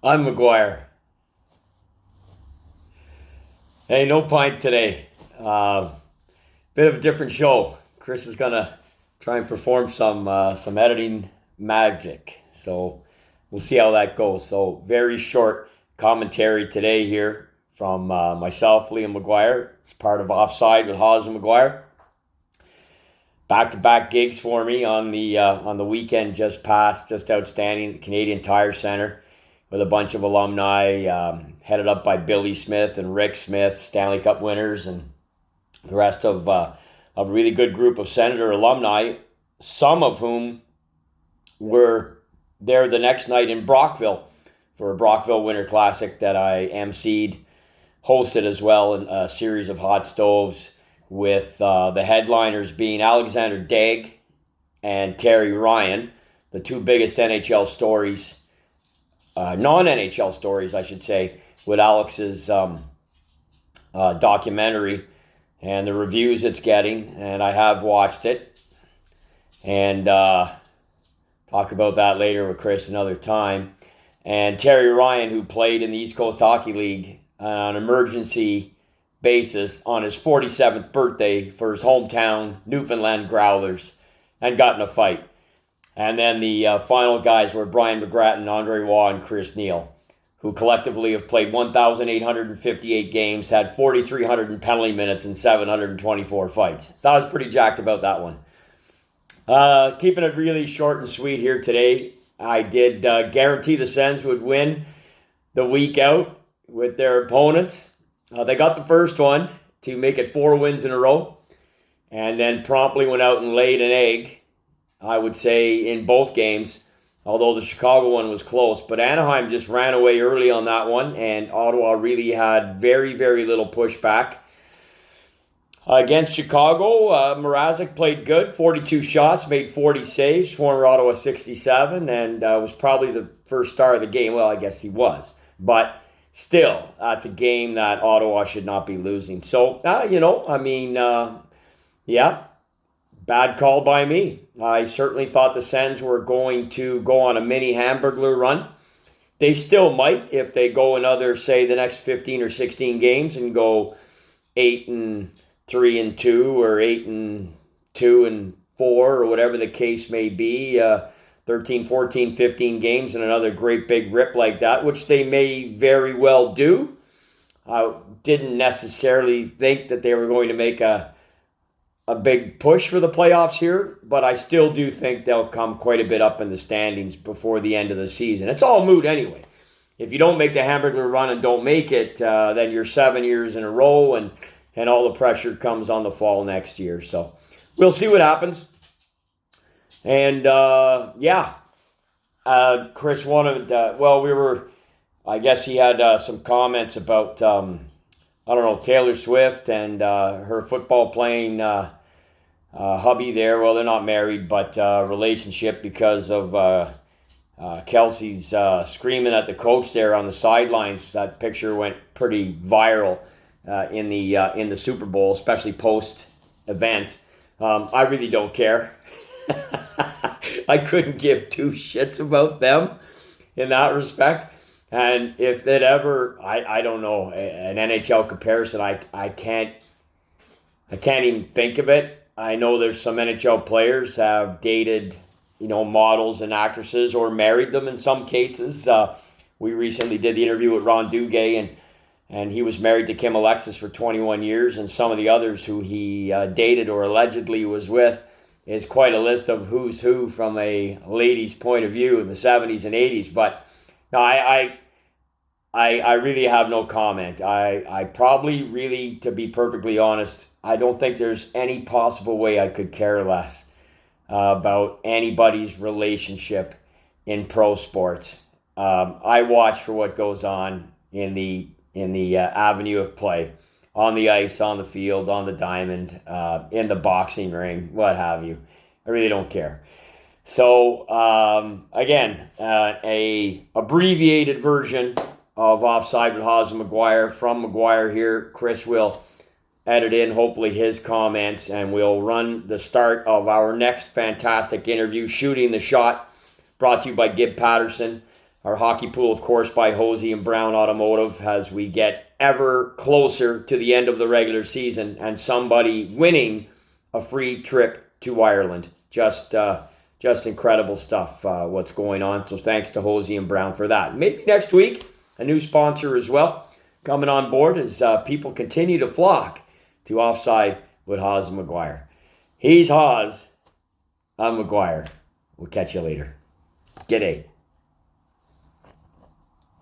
I'm McGuire. Hey, no pint today. Bit of a different show. Chris is gonna try and perform some editing magic. So we'll see how that goes. So very short commentary today here from myself, Liam McGuire. It's part of Offside with Hawes and McGuire. Back-to-back gigs for me on the weekend just passed, just outstanding at the Canadian Tire Centre with a bunch of alumni, headed up by Billy Smith and Rick Smith, Stanley Cup winners, and the rest of a really good group of Senator alumni, some of whom were there the next night in Brockville for a Brockville Winter Classic that I emceed, hosted as well, in a series of hot stoves with the headliners being Alexander Daigle and Terry Ryan, the two biggest NHL stories, non-NHL stories, I should say, with Alex's documentary and the reviews it's getting. And I have watched it. And talk about that later with Chris another time. And Terry Ryan, who played in the East Coast Hockey League on an emergency basis on his 47th birthday for his hometown Newfoundland Growlers and got in a fight. And then the final guys were Brian McGrattan, Andre Waugh, and Chris Neil, who collectively have played 1,858 games, had 4,300 in penalty minutes, and 724 fights. So I was pretty jacked about that one. Keeping it really short and sweet here today, I did guarantee the Sens would win the week out with their opponents. They got the first one to make it 4 wins in a row, and then promptly went out and laid an egg, I would say, in both games, although the Chicago one was close. But Anaheim just ran away early on that one, and Ottawa really had very, very little pushback. Against Chicago, Mrazek played good, 42 shots, made 40 saves, former Ottawa 67, and was probably the first star of the game. Well, I guess he was. But still, that's a game that Ottawa should not be losing. So, yeah, bad call by me. I certainly thought the Sens were going to go on a mini Hamburglar run. They still might if they go another, say, the next 15 or 16 games and go 8-3-2 or 8-2-4 or whatever the case may be. 13, 14, 15 games and another great big rip like that, which they may very well do. I didn't necessarily think that they were going to make a big push for the playoffs here, but I still do think they'll come quite a bit up in the standings before the end of the season. It's all moot anyway. If you don't make the Hamburglar run and don't make it, then you're 7 years in a row, and all the pressure comes on the fall next year. So we'll see what happens. And, Chris wanted, I guess he had some comments about, Taylor Swift and her football playing hubby there. Well, they're not married, but relationship because of Kelsey's screaming at the coach there on the sidelines. That picture went pretty viral in the Super Bowl, especially post-event. I really don't care. I couldn't give two shits about them in that respect. And if it ever, I don't know, an NHL comparison, I can't even think of it. I know there's some NHL players have dated, models and actresses or married them in some cases. We recently did the interview with Ron Duguay, and he was married to Kim Alexis for 21 years, and some of the others who he dated or allegedly was with is quite a list of who's who from a lady's point of view in the 70s and 80s. But no, I really have no comment. I probably really, to be perfectly honest, I don't think there's any possible way I could care less about anybody's relationship in pro sports. I watch for what goes on in the avenue of play, on the ice, on the field, on the diamond, in the boxing ring, what have you. I really don't care. So, again, a abbreviated version of Offside with Hawes and McGuire from McGuire here. Chris will edit in, hopefully, his comments, and we'll run the start of our next fantastic interview, Shooting the Shot, brought to you by Gib Patterson, Our hockey pool, of course, by Hosey and Brown Automotive as we get ever closer to the end of the regular season and somebody winning a free trip to Ireland. Just incredible stuff, what's going on. So thanks to Hosey and Brown for that. Maybe next week, a new sponsor as well coming on board as people continue to flock to Offside with Haas and McGuire. He's Haas. I'm McGuire. We'll catch you later. G'day.